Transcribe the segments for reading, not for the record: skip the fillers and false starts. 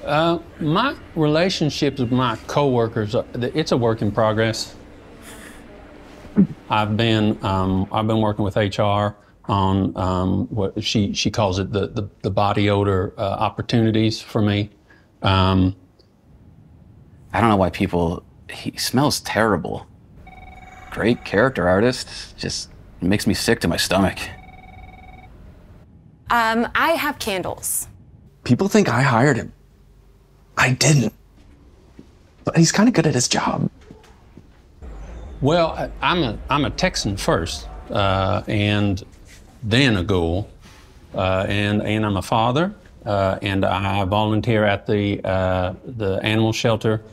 My relationships with my coworkers, it's a work in progress. I've been working with HR on what she calls it the body odor opportunities for me. I don't know why he smells terrible. Great character artist, just makes me sick to my stomach. I have candles. People think I hired him. I didn't. But he's kind of good at his job. Well, I'm a Texan first, and then a ghoul, and I'm a father, and I volunteer at the animal shelter.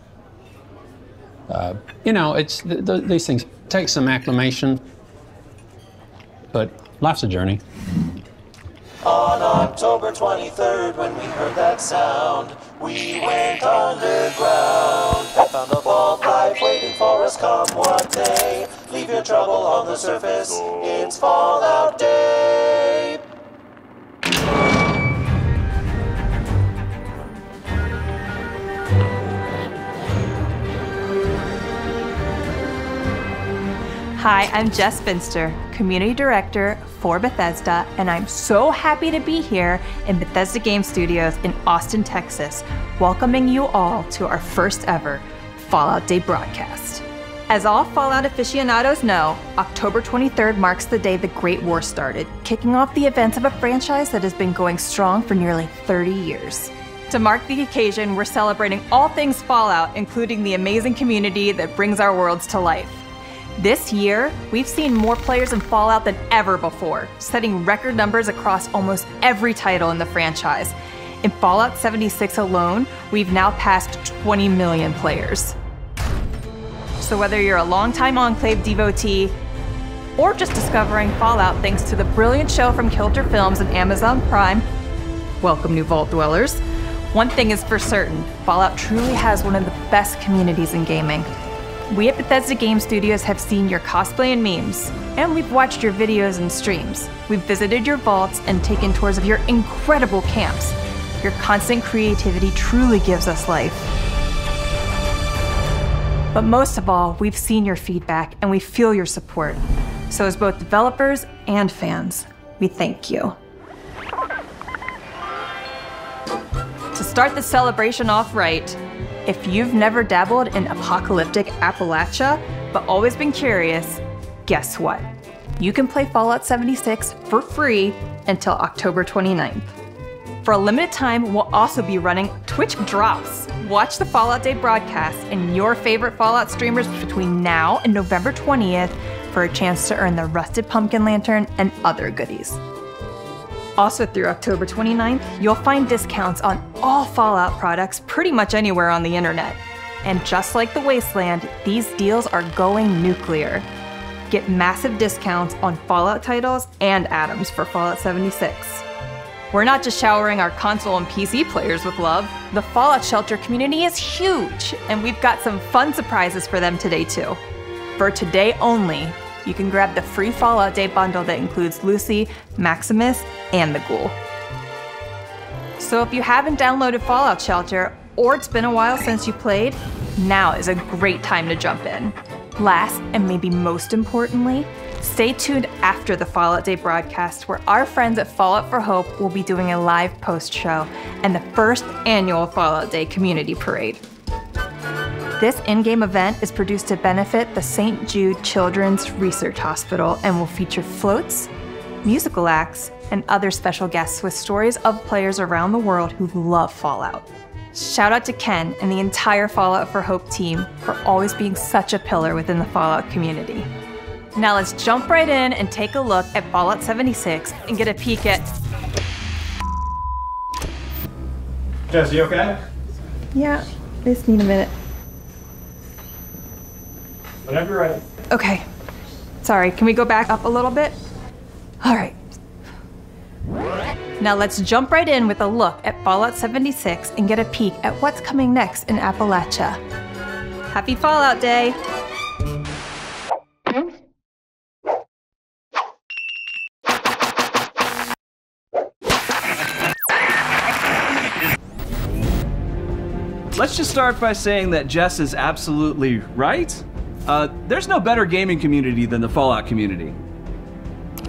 You know, these things take some acclimation, but life's a journey. On October 23rd, when we heard that sound, we went underground and found a vault life waiting for us come what day. Leave your trouble on the surface, it's Fallout Day. Hi, I'm Jess Finster, Community Director for Bethesda, and I'm so happy to be here in Bethesda Game Studios in Austin, Texas, welcoming you all to our first ever Fallout Day broadcast. As all Fallout aficionados know, October 23rd marks the day the Great War started, kicking off the events of a franchise that has been going strong for nearly 30 years. To mark the occasion, we're celebrating all things Fallout, including the amazing community that brings our worlds to life. This year, we've seen more players in Fallout than ever before, setting record numbers across almost every title in the franchise. In Fallout 76 alone, we've now passed 20 million players. So whether you're a longtime Enclave devotee, or just discovering Fallout thanks to the brilliant show from Kilter Films and Amazon Prime, welcome new Vault Dwellers. One thing is for certain, Fallout truly has one of the best communities in gaming. We at Bethesda Game Studios have seen your cosplay and memes, and we've watched your videos and streams. We've visited your vaults and taken tours of your incredible camps. Your constant creativity truly gives us life. But most of all, we've seen your feedback and we feel your support. So as both developers and fans, we thank you. To start the celebration off right, if you've never dabbled in apocalyptic Appalachia, but always been curious, guess what? You can play Fallout 76 for free until October 29th. For a limited time, we'll also be running Twitch drops. Watch the Fallout Day broadcast and your favorite Fallout streamers between now and November 20th for a chance to earn the Rusted Pumpkin Lantern and other goodies. Also through October 29th, you'll find discounts on all Fallout products pretty much anywhere on the internet. And just like the Wasteland, these deals are going nuclear. Get massive discounts on Fallout titles and atoms for Fallout 76. We're not just showering our console and PC players with love. The Fallout Shelter community is huge, and we've got some fun surprises for them today too. For today only, you can grab the free Fallout Day bundle that includes Lucy, Maximus, and the Ghoul. So if you haven't downloaded Fallout Shelter, or it's been a while since you played, now is a great time to jump in. Last, and maybe most importantly, stay tuned after the Fallout Day broadcast, where our friends at Fallout for Hope will be doing a live post-show and the first annual Fallout Day community parade. This in-game event is produced to benefit the St. Jude Children's Research Hospital and will feature floats, musical acts, and other special guests with stories of players around the world who love Fallout. Shout out to Ken and the entire Fallout for Hope team for always being such a pillar within the Fallout community. Now let's jump right in and take a look at Fallout 76 and get a peek at... Jess, you okay? Yeah, I just need a minute. Whenever you're ready. Okay. Sorry, can we go back up a little bit? All right. Now let's jump right in with a look at Fallout 76 and get a peek at what's coming next in Appalachia. Happy Fallout Day! Let's just start by saying that Jess is absolutely right. There's no better gaming community than the Fallout community.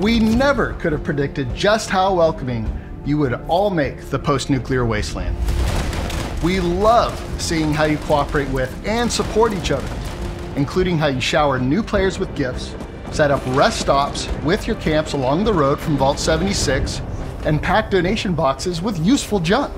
We never could have predicted just how welcoming you would all make the post-nuclear wasteland. We love seeing how you cooperate with and support each other, including how you shower new players with gifts, set up rest stops with your camps along the road from Vault 76, and pack donation boxes with useful junk.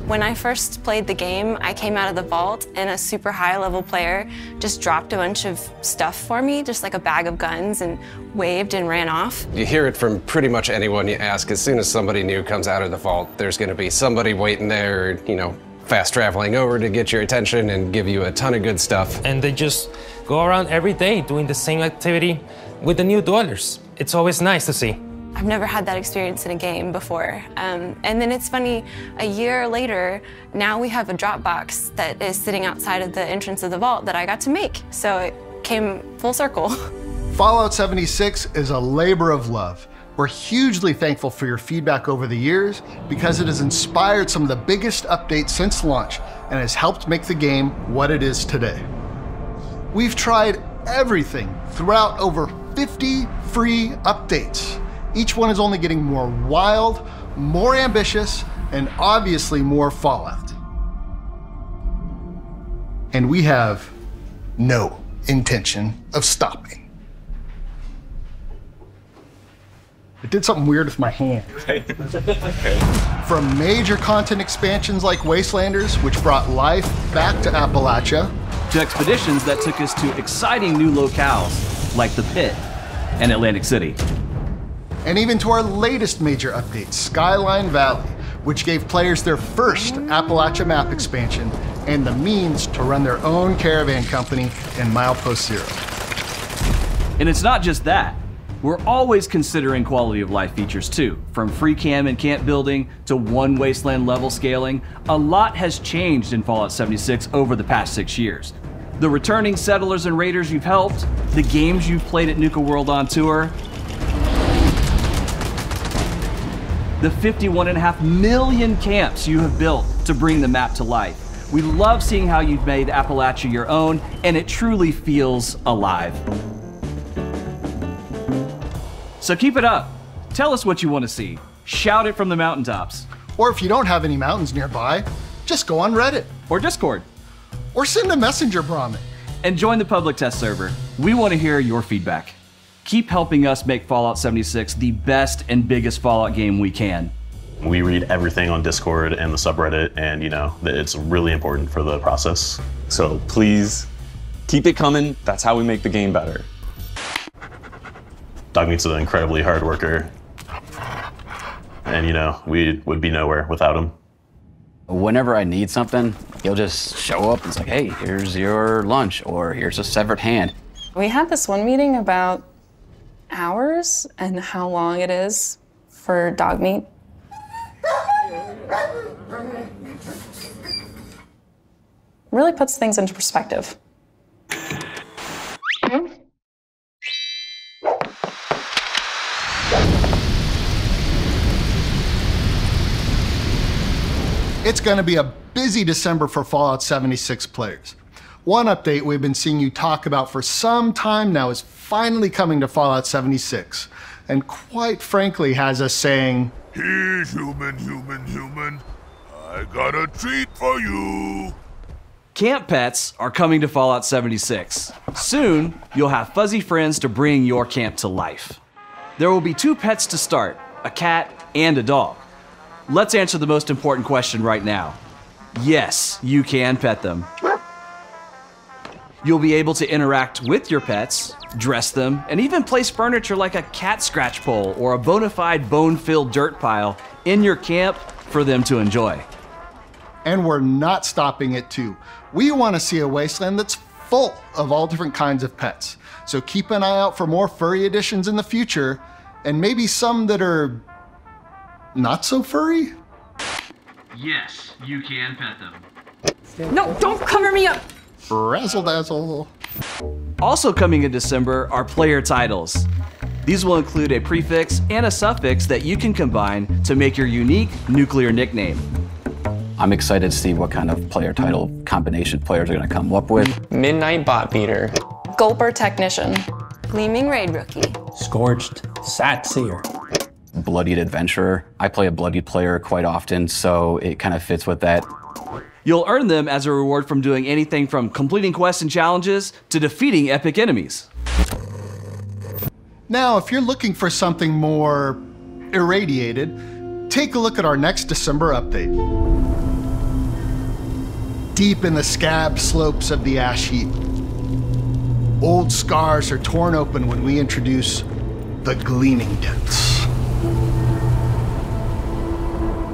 When I first played the game, I came out of the vault and a super high level player just dropped a bunch of stuff for me, just like a bag of guns, and waved and ran off. You hear it from pretty much anyone you ask. As soon as somebody new comes out of the vault, there's gonna be somebody waiting there, you know, fast traveling over to get your attention and give you a ton of good stuff. And they just go around every day doing the same activity with the new dwellers. It's always nice to see. I've never had that experience in a game before. And then it's funny, a year later, now we have a drop box that is sitting outside of the entrance of the vault that I got to make. So it came full circle. Fallout 76 is a labor of love. We're hugely thankful for your feedback over the years because it has inspired some of the biggest updates since launch and has helped make the game what it is today. We've tried everything throughout over 50 free updates. Each one is only getting more wild, more ambitious, and obviously more Fallout. And we have no intention of stopping. I did something weird with my hand. From major content expansions like Wastelanders, which brought life back to Appalachia, to expeditions that took us to exciting new locales like the Pit and Atlantic City. And even to our latest major update, Skyline Valley, which gave players their first Appalachia map expansion and the means to run their own caravan company in Milepost Zero. And it's not just that. We're always considering quality of life features too. From free cam and camp building to one wasteland level scaling, a lot has changed in Fallout 76 over the past 6 years. The returning settlers and raiders you've helped, the games you've played at Nuka World on tour, the 51.5 million camps you have built to bring the map to life. We love seeing how you've made Appalachia your own, and it truly feels alive. So keep it up. Tell us what you want to see. Shout it from the mountaintops. Or if you don't have any mountains nearby, just go on Reddit. Or Discord. Or send a messenger Brahmin. And join the public test server. We want to hear your feedback. Keep helping us make Fallout 76 the best and biggest Fallout game we can. We read everything on Discord and the subreddit, and you know, it's really important for the process. So please, keep it coming. That's how we make the game better. Dogmeat's an incredibly hard worker. And you know, we would be nowhere without him. Whenever I need something, he'll just show up and it's like, hey, here's your lunch, or here's a severed hand. We had this one meeting about hours and how long it is for dog meat. Really puts things into perspective. It's going to be a busy December for Fallout 76 players. One update we've been seeing you talk about for some time now is finally coming to Fallout 76, and quite frankly has us saying, "Here, human, I got a treat for you." Camp pets are coming to Fallout 76. Soon, you'll have fuzzy friends to bring your camp to life. There will be 2 pets to start, a cat and a dog. Let's answer the most important question right now. Yes, you can pet them. You'll be able to interact with your pets, dress them, and even place furniture like a cat scratch pole or a bona fide bone-filled dirt pile in your camp for them to enjoy. And we're not stopping at 2. We want to see a wasteland that's full of all different kinds of pets. So keep an eye out for more furry additions in the future, and maybe some that are not so furry? Yes, you can pet them. No, don't cover me up! Razzle dazzle. Also coming in December are player titles. These will include a prefix and a suffix that you can combine to make your unique nuclear nickname. I'm excited to see what kind of player title combination players are going to come up with. Midnight Bot Beater. Gulper Technician. Gleaming Raid Rookie. Scorched Sat Seer. Bloodied Adventurer. I play a bloodied player quite often, so it kind of fits with that. You'll earn them as a reward from doing anything from completing quests and challenges to defeating epic enemies. Now, if you're looking for something more irradiated, take a look at our next December update. Deep in the scab slopes of the ash heap, old scars are torn open when we introduce the Gleaming Depths.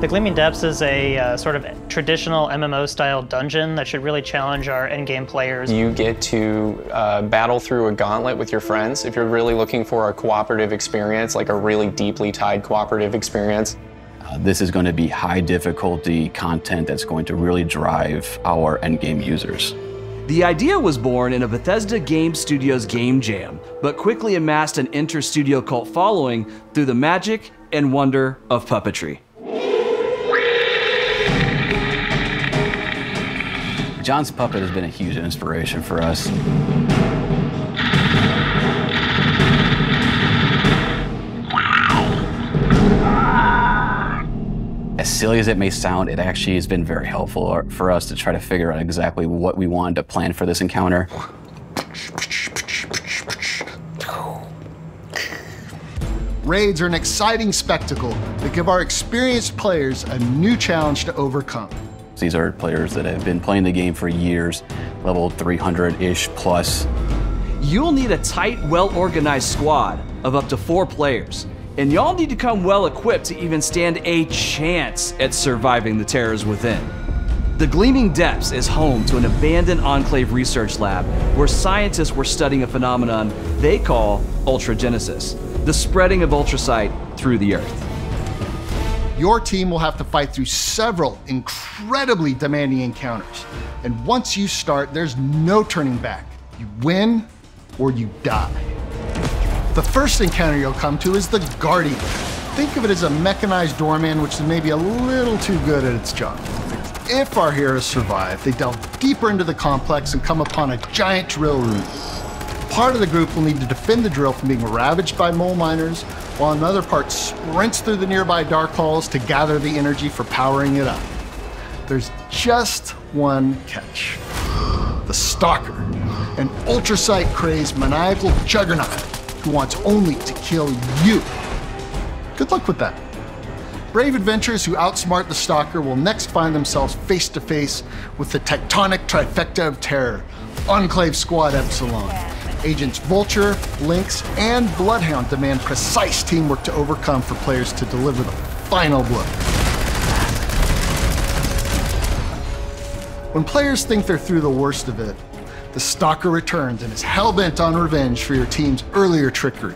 The Gleaming Depths is a sort of traditional MMO-style dungeon that should really challenge our endgame players. You get to battle through a gauntlet with your friends. If you're really looking for a cooperative experience, like a really deeply tied cooperative experience. This is going to be high difficulty content that's going to really drive our endgame users. The idea was born in a Bethesda Game Studios game jam, but quickly amassed an inter-studio cult following through the magic and wonder of puppetry. John's puppet has been a huge inspiration for us. As silly as it may sound, it actually has been very helpful for us to try to figure out exactly what we wanted to plan for this encounter. Raids are an exciting spectacle that give our experienced players a new challenge to overcome. These are players that have been playing the game for years, level 300-ish plus. You'll need a tight, well-organized squad of up to 4 players, and y'all need to come well-equipped to even stand a chance at surviving the terrors within. The Gleaming Depths is home to an abandoned Enclave research lab where scientists were studying a phenomenon they call ultragenesis, the spreading of ultrasight through the Earth. Your team will have to fight through several incredibly demanding encounters. And once you start, there's no turning back. You win or you die. The first encounter you'll come to is the Guardian. Think of it as a mechanized doorman, which is maybe a little too good at its job. If our heroes survive, they delve deeper into the complex and come upon a giant drill room. Part of the group will need to defend the drill from being ravaged by mole miners, while another part sprints through the nearby dark halls to gather the energy for powering it up. There's just one catch. The Stalker, an ultrasight-crazed maniacal juggernaut who wants only to kill you. Good luck with that. Brave adventurers who outsmart the Stalker will next find themselves face to face with the tectonic trifecta of terror, Enclave Squad Epsilon. Agents Vulture, Lynx, and Bloodhound demand precise teamwork to overcome for players to deliver the final blow. When players think they're through the worst of it, the Stalker returns and is hell-bent on revenge for your team's earlier trickery.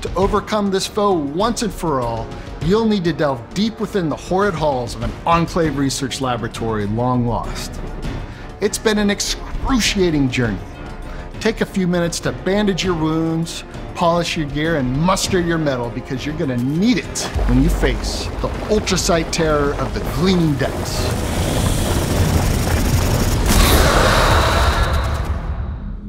To overcome this foe once and for all, you'll need to delve deep within the horrid halls of an Enclave research laboratory long lost. It's been an excruciating journey. Take a few minutes to bandage your wounds, polish your gear, and muster your mettle because you're gonna need it when you face the ultrasight terror of the Gleaming Depths.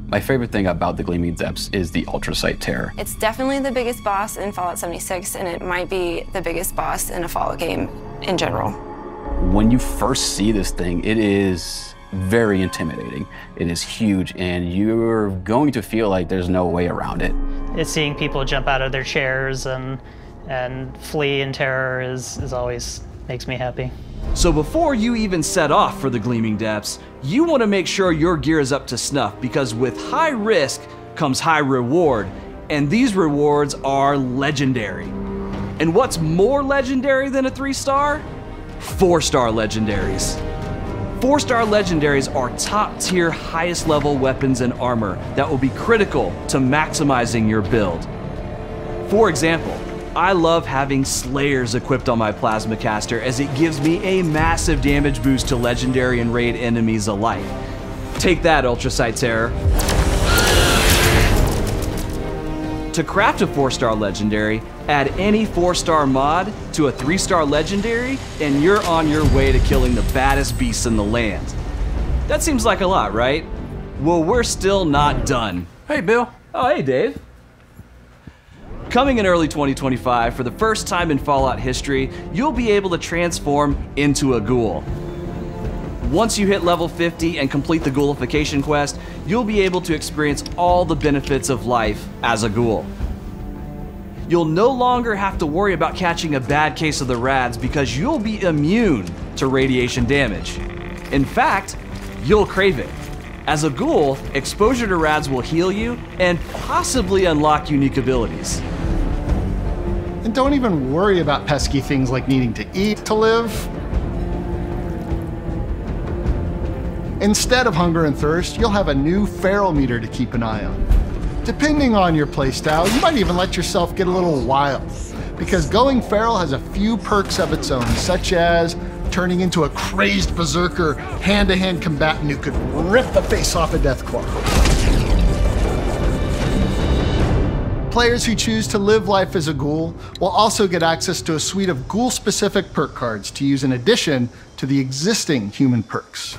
My favorite thing about the Gleaming Depths is the ultrasight terror. It's definitely the biggest boss in Fallout 76, and it might be the biggest boss in a Fallout game in general. When you first see this thing, it is very intimidating. It is huge, and you're going to feel like there's no way around it. It's seeing people jump out of their chairs and flee in terror is always makes me happy. So before you even set off for the Gleaming Depths, you want to make sure your gear is up to snuff, because with high risk comes high reward, and these rewards are legendary. And what's more legendary than a 3-star? 4-star legendaries. 4-star legendaries are top-tier, highest-level weapons and armor that will be critical to maximizing your build. For example, I love having Slayers equipped on my plasma caster, as it gives me a massive damage boost to legendary and raid enemies alike. Take that, ultrasight terror. To craft a 4-star legendary, add any 4-star mod to a 3-star legendary, and you're on your way to killing the baddest beasts in the land. That seems like a lot, right? Well, we're still not done. Hey, Bill. Oh, hey, Dave. Coming in early 2025, for the first time in Fallout history, you'll be able to transform into a ghoul. Once you hit level 50 and complete the ghoulification quest, you'll be able to experience all the benefits of life as a ghoul. You'll no longer have to worry about catching a bad case of the rads because you'll be immune to radiation damage. In fact, you'll crave it. As a ghoul, exposure to rads will heal you and possibly unlock unique abilities. And don't even worry about pesky things like needing to eat to live. Instead of hunger and thirst, you'll have a new feral meter to keep an eye on. Depending on your playstyle, you might even let yourself get a little wild, because going feral has a few perks of its own, such as turning into a crazed berserker, hand-to-hand combatant who could rip the face off a Deathclaw. Players who choose to live life as a ghoul will also get access to a suite of ghoul-specific perk cards to use in addition to the existing human perks.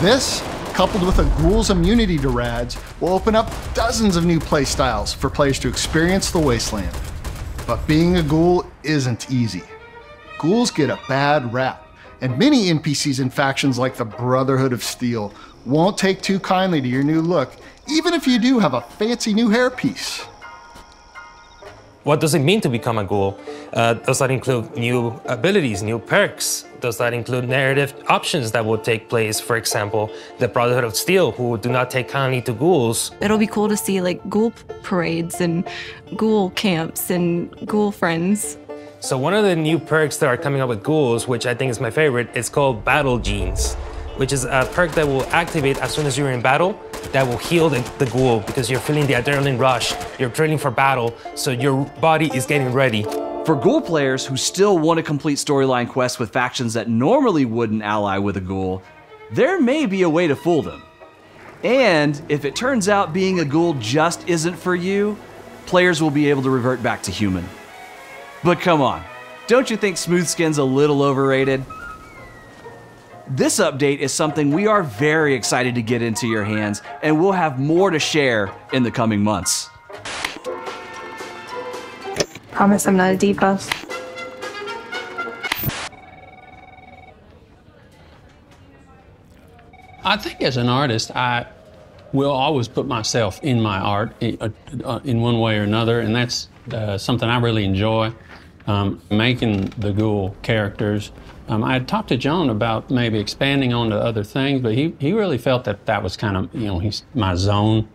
This, coupled with a ghoul's immunity to rads, will open up dozens of new playstyles for players to experience the wasteland. But being a ghoul isn't easy. Ghouls get a bad rap, and many NPCs and factions like the Brotherhood of Steel won't take too kindly to your new look, even if you do have a fancy new hairpiece. What does it mean to become a ghoul? Does that include new abilities, new perks? Does that include narrative options that will take place? For example, the Brotherhood of Steel, who do not take kindly to ghouls. It'll be cool to see like ghoul parades and ghoul camps and ghoul friends. So one of the new perks that are coming up with ghouls, which I think is my favorite, is called Battle Genes, which is a perk that will activate as soon as you're in battle, that will heal the ghoul because you're feeling the adrenaline rush, you're training for battle, so your body is getting ready. For ghoul players who still want to complete storyline quests with factions that normally wouldn't ally with a ghoul, there may be a way to fool them. And if it turns out being a ghoul just isn't for you, players will be able to revert back to human. But come on, don't you think smooth skin's a little overrated? This update is something we are very excited to get into your hands, and we'll have more to share in the coming months. Promise I'm not a diva. I think as an artist, I will always put myself in my art in one way or another, and that's something I really enjoy, making the ghoul characters. I had talked to John about maybe expanding onto other things, but he really felt that that was kind of, he's my zone.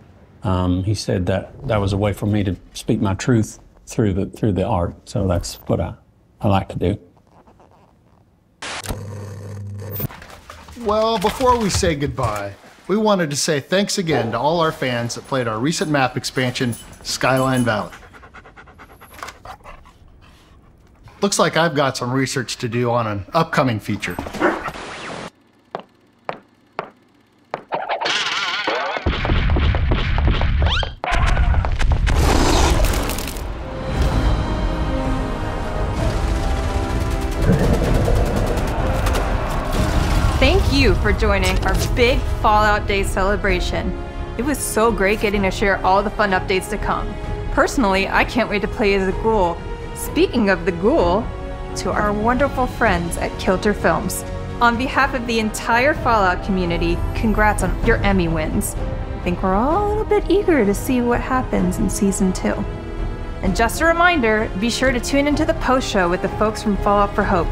He said that that was a way for me to speak my truth through the art, so that's what I like to do. Well, before we say goodbye, we wanted to say thanks again to all our fans that played our recent map expansion, Skyline Valley. Looks like I've got some research to do on an upcoming feature. Thank you for joining our big Fallout Day celebration. It was so great getting to share all the fun updates to come. Personally, I can't wait to play as a ghoul. Speaking of the ghoul, to our wonderful friends at Kilter Films. On behalf of the entire Fallout community, congrats on your Emmy wins. I think we're all a little bit eager to see what happens in Season 2. And just a reminder, be sure to tune into the post-show with the folks from Fallout for Hope.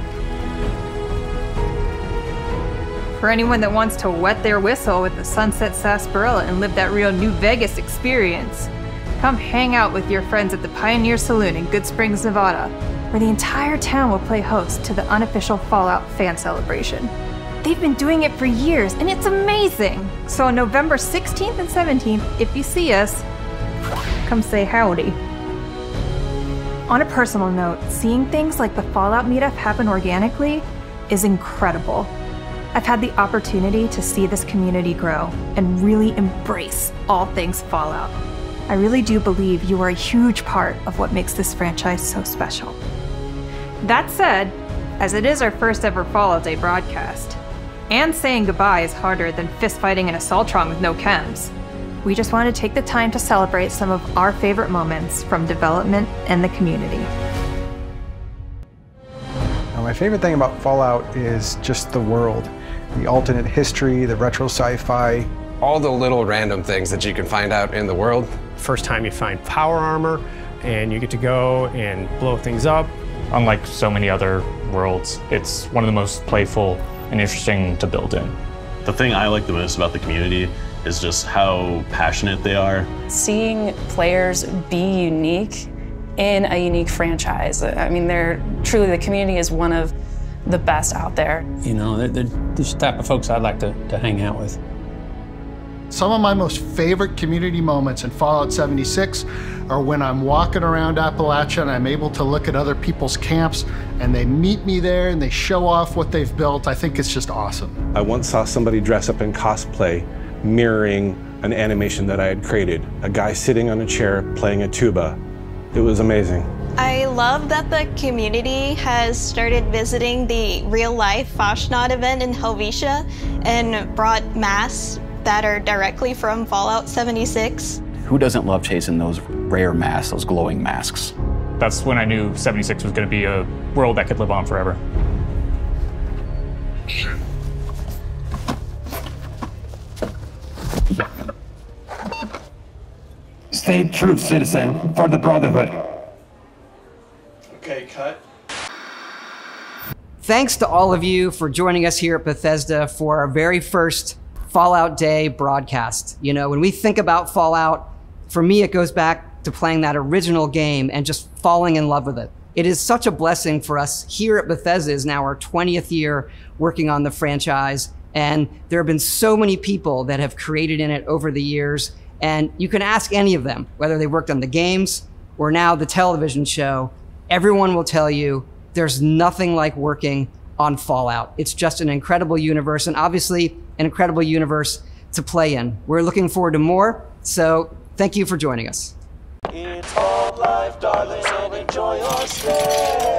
For anyone that wants to wet their whistle with the Sunset Sarsaparilla and live that real New Vegas experience, come hang out with your friends at the Pioneer Saloon in Good Springs, Nevada, where the entire town will play host to the unofficial Fallout fan celebration. They've been doing it for years, and it's amazing! So on November 16th and 17th, if you see us, come say howdy. On a personal note, seeing things like the Fallout meetup happen organically is incredible. I've had the opportunity to see this community grow and really embrace all things Fallout. I really do believe you are a huge part of what makes this franchise so special. That said, as it is our first ever Fallout Day broadcast, and saying goodbye is harder than fistfighting in a Assaultron with no chems, we just want to take the time to celebrate some of our favorite moments from development and the community. My favorite thing about Fallout is just the world, the alternate history, the retro sci-fi. All the little random things that you can find out in the world. First time you find power armor, and you get to go and blow things up. Unlike so many other worlds, it's one of the most playful and interesting to build in. The thing I like the most about the community is just how passionate they are. Seeing players be unique in a unique franchise. I mean, truly, the community is one of the best out there. You know, they're the type of folks I'd like to hang out with. Some of my most favorite community moments in Fallout 76 are when I'm walking around Appalachia and I'm able to look at other people's camps and they meet me there and they show off what they've built. I think it's just awesome. I once saw somebody dress up in cosplay mirroring an animation that I had created. A guy sitting on a chair playing a tuba. It was amazing. I love that the community has started visiting the real-life Fasnacht event in Helvetia and brought masks that are directly from Fallout 76. Who doesn't love chasing those rare masks, those glowing masks? That's when I knew 76 was going to be a world that could live on forever. Stay true, citizen, for the Brotherhood. Okay, cut. Thanks to all of you for joining us here at Bethesda for our very first Fallout Day broadcast. You know, when we think about Fallout, for me, it goes back to playing that original game and just falling in love with it. It is such a blessing for us here at Bethesda. Is now our 20th year working on the franchise, and there have been so many people that have created in it over the years, and you can ask any of them, whether they worked on the games or now the television show, everyone will tell you there's nothing like working on Fallout. It's just an incredible universe, and obviously an incredible universe to play in. We're looking forward to more, so thank you for joining us. It's all life, darling, and enjoy your stay.